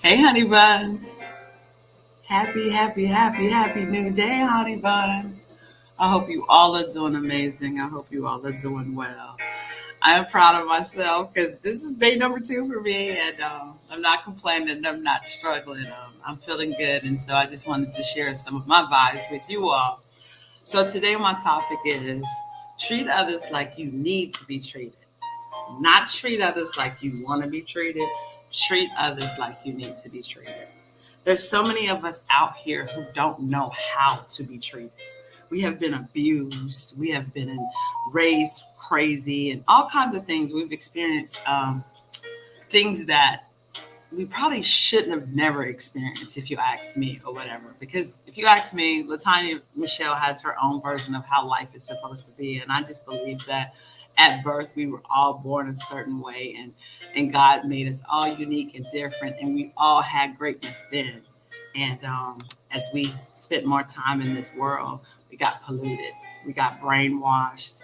Hey, honey buns. Happy new day, honey buns. I hope you all are doing amazing. I hope you all are doing well. I am proud of myself because this is day number two for me, and I'm not complaining. I'm not struggling. I'm feeling good, and so I just wanted to share some of my vibes with you all. So today, my topic is treat others like you need to be treated, not treat others like you want to be treated. Treat others like you need to be treated. There's so many of us out here who don't know how to be treated. We have been abused. We have been raised crazy and all kinds of things. We've experienced things that we probably shouldn't have never experienced, if you ask me, or whatever. Because if you ask me, LaTonya MeChelle has her own version of how life is supposed to be, and I just believe that at birth we were all born a certain way, and God made us all unique and different, and we all had greatness then. And as we spent more time in this world, we got polluted, we got brainwashed.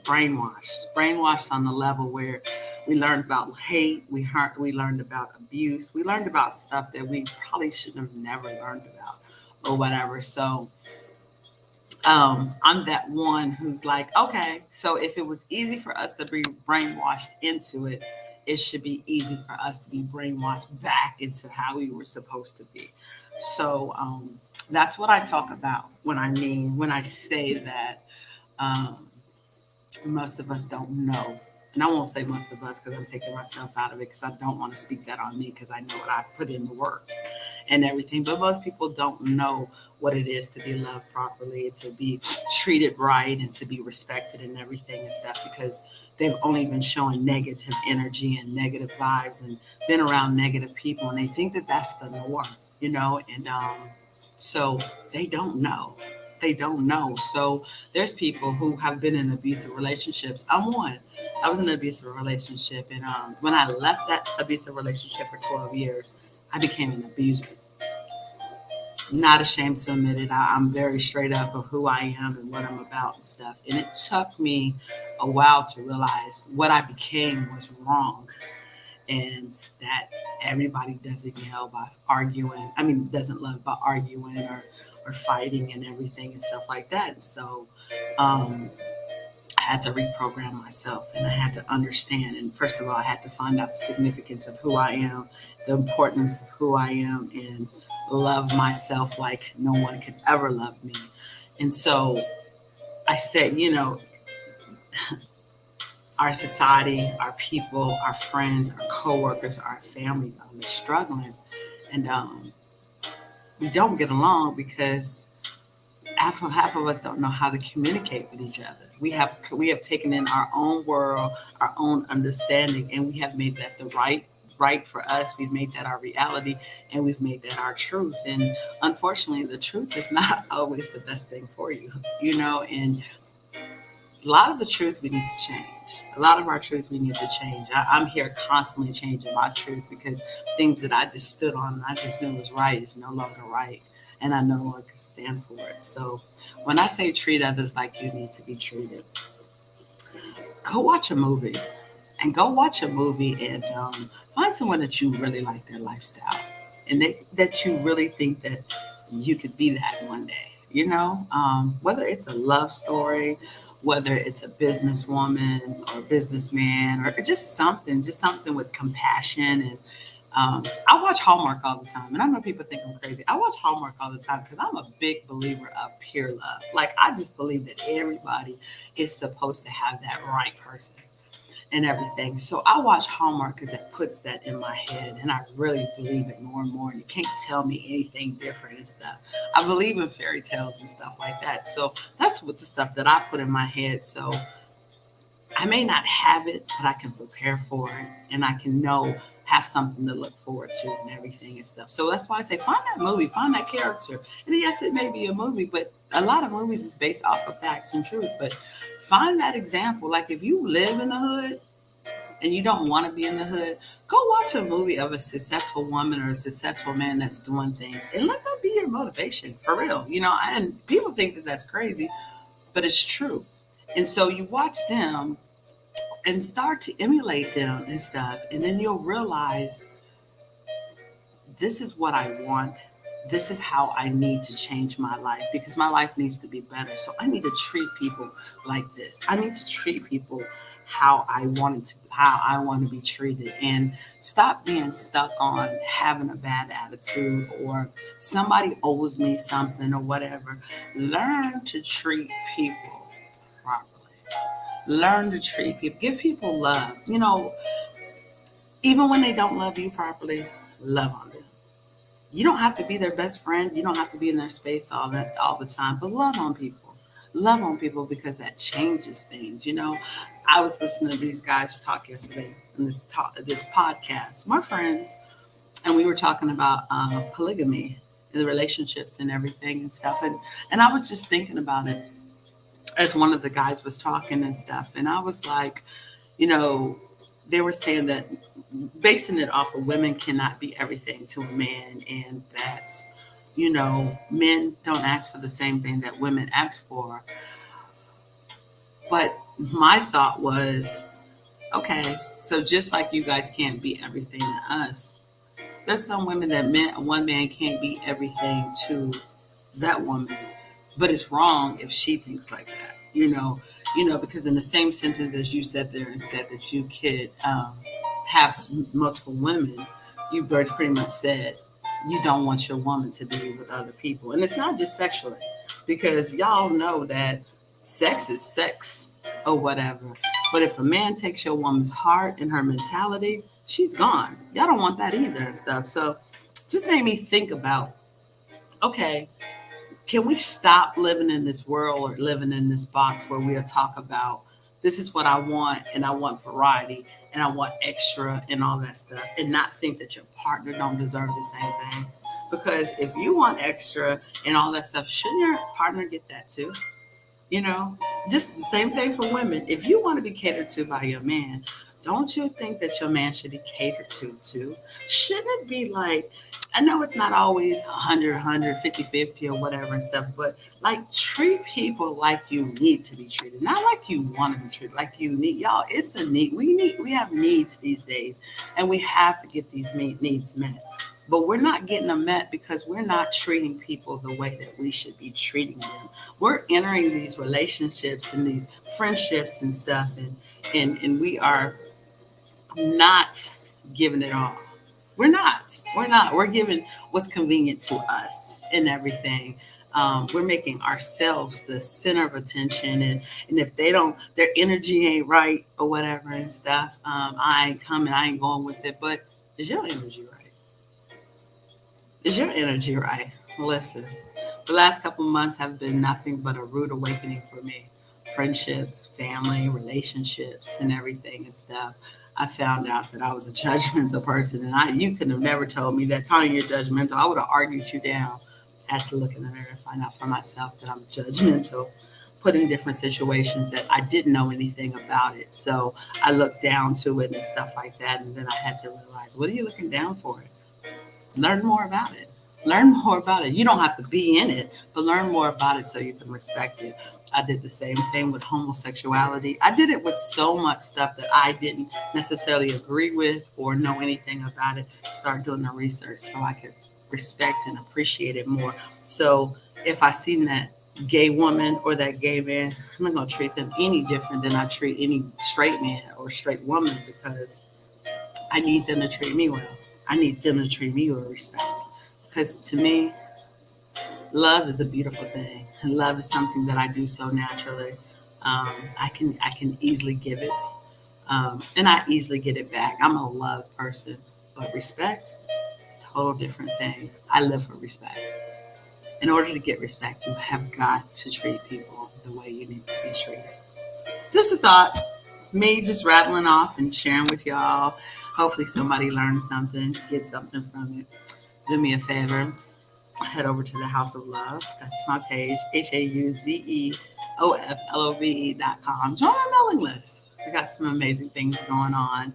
Brainwashed on the level where we learned about hate, we learned about abuse, we learned about stuff that we probably shouldn't have never learned about or whatever. So I'm that one who's like, okay, so if it was easy for us to be brainwashed into it, it should be easy for us to be brainwashed back into how we were supposed to be. So that's what I talk about when I say that. Um, Most of us don't know. And I won't say most of us because I'm taking myself out of it because I don't want to speak that on me because I know what I've put in the work and everything. But most people don't know what it is to be loved properly, to be treated right, and to be respected and everything and stuff because they've only been showing negative energy and negative vibes and been around negative people. And they think that that's the norm. And so they don't know. They don't know. So there's people who have been in abusive relationships. I'm one. I was in an abusive relationship, and when I left that abusive relationship for 12 years, I became an abuser. Not ashamed to admit it. I'm very straight up of who I am and what I'm about and stuff. And it took me a while to realize what I became was wrong, and that everybody doesn't yell by arguing. I mean, doesn't love by arguing or fighting and everything and stuff like that. And so um, I had to reprogram myself and I had to understand. And first of all, I had to find out the significance of who I am, the importance of who I am, and love myself like no one could ever love me. And so I said, our society, our people, our friends, our coworkers, our family are struggling. And we don't get along because half of us don't know how to communicate with each other. We have taken in our own world, our own understanding, and we have made that the right for us. We've made that our reality, and we've made that our truth. And unfortunately, the truth is not always the best thing for you. And a lot of the truth we need to change. A lot of our truth we need to change. I'm here constantly changing my truth because things that I just stood on and I just knew was right is no longer right. And I no longer stand for it. So when I say treat others like you need to be treated, go watch a movie. And go watch a movie and find someone that you really like their lifestyle. And that you really think that you could be that one day. Whether it's a love story, whether it's a businesswoman or a businessman, or just something with compassion. And I watch Hallmark all the time, and I know people think I'm crazy. I watch Hallmark all the time because I'm a big believer of pure love. Like I just believe that everybody is supposed to have that right person and everything. So I watch Hallmark because it puts that in my head, and I really believe it more and more. And you can't tell me anything different and stuff. I believe in fairy tales and stuff like that. So that's what the stuff that I put in my head. So I may not have it, but I can prepare for it, and I can have something to look forward to and everything and stuff. So that's why I say find that movie, find that character. And yes, it may be a movie, but a lot of movies is based off of facts and truth. But find that example. Like if you live in the hood and you don't want to be in the hood, go watch a movie of a successful woman or a successful man that's doing things and let that be your motivation for real. And people think that that's crazy, but it's true. And so you watch them and start to emulate them and stuff. And then you'll realize this is what I want. This is how I need to change my life because my life needs to be better. So I need to treat people like this. I need to treat people how I want to be treated, and stop being stuck on having a bad attitude or somebody owes me something or whatever. Learn to treat people properly. Learn to treat people. Give people love. Even when they don't love you properly, love on them. You don't have to be their best friend. You don't have to be in their space all the time, but love on people. Love on people because that changes things. I was listening to these guys talk yesterday in this podcast, my friends, and we were talking about polygamy and the relationships and everything and stuff. And I was just thinking about it as one of the guys was talking and stuff. And I was like, you know, they were saying that basing it off of women cannot be everything to a man, and that, men don't ask for the same thing that women ask for. But my thought was, okay, so just like you guys can't be everything to us, there's some women that one man can't be everything to that woman, but it's wrong if she thinks like that, because in the same sentence as you said there and said that you could have multiple women, you pretty much said you don't want your woman to be with other people. And it's not just sexually, because y'all know that sex is sex or whatever. But if a man takes your woman's heart and her mentality, she's gone. Y'all don't want that either and stuff. So just made me think about, okay, can we stop living in this world or living in this box where we'll talk about this is what I want, and I want variety, and I want extra and all that stuff, and not think that your partner don't deserve the same thing? Because if you want extra and all that stuff, shouldn't your partner get that too? You know, just the same thing for women. If you want to be catered to by your man, don't you think that your man should be catered to too? Shouldn't it be like, I know it's not always 100, 50 or whatever and stuff, but like treat people like you need to be treated, not like you want to be treated, like you need. Y'all, it's a need. We have needs these days, and we have to get these needs met. But we're not getting them met because we're not treating people the way that we should be treating them. We're entering these relationships and these friendships and stuff, and we are not giving it all. We're not. We're not. We're giving what's convenient to us and everything. We're making ourselves the center of attention, and if they don't, their energy ain't right or whatever and stuff. I ain't coming. I ain't going with it. But is your energy right? Is your energy right? Listen, the last couple months have been nothing but a rude awakening for me. Friendships, family, relationships, and everything and stuff. I found out that I was a judgmental person, and you could have never told me that. Tony, you're judgmental. I would have argued you down. After looking at her and find out for myself that I'm judgmental, put in different situations that I didn't know anything about it. So I looked down to it and stuff like that, and then I had to realize, what are you looking down for? Learn more about it. Learn more about it. You don't have to be in it, but learn more about it so you can respect it. I did the same thing with homosexuality. I did it with so much stuff that I didn't necessarily agree with or know anything about it. Start doing the research so I could respect and appreciate it more. So if I seen that gay woman or that gay man, I'm not going to treat them any different than I treat any straight man or straight woman, because I need them to treat me well. I need them to treat me with respect. Because to me, love is a beautiful thing. And love is something that I do so naturally. I can easily give it, and I easily get it back. I'm a love person, but respect is a total different thing. I live for respect. In order to get respect, you have got to treat people the way you need to be treated. Just a thought. Me just rattling off and sharing with y'all. Hopefully somebody learned something, get something from it. Do me a favor, head over to the House of Love. That's my page, HAUZEOFLOVE.com. Join my mailing list. We got some amazing things going on.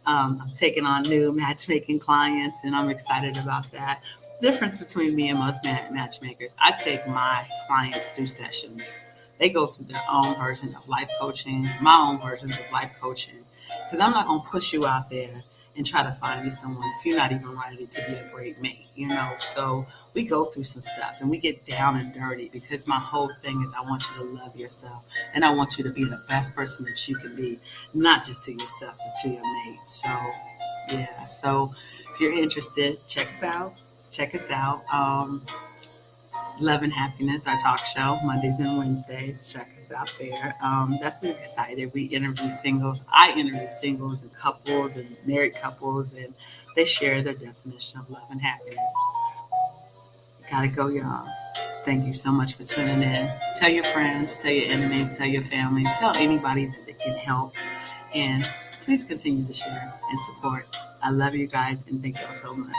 I'm taking on new matchmaking clients, and I'm excited about that. Difference between me and most matchmakers, I take my clients through sessions. They go through their own version of life coaching, my own versions of life coaching. Because I'm not going to push you out there and try to find me someone if you're not even ready to be a great mate, you know? So we go through some stuff and we get down and dirty because my whole thing is I want you to love yourself and I want you to be the best person that you can be, not just to yourself, but to your mate. So, yeah. So if you're interested, check us out. Check us out. Love and Happiness, our talk show, Mondays and Wednesdays. Check us out there. That's excited. We interview singles. I interview singles and couples and married couples, and they share their definition of love and happiness. Gotta go, y'all. Thank you so much for tuning in. Tell your friends, tell your enemies, tell your family, tell anybody that they can help. And please continue to share and support. I love you guys, and thank you all so much.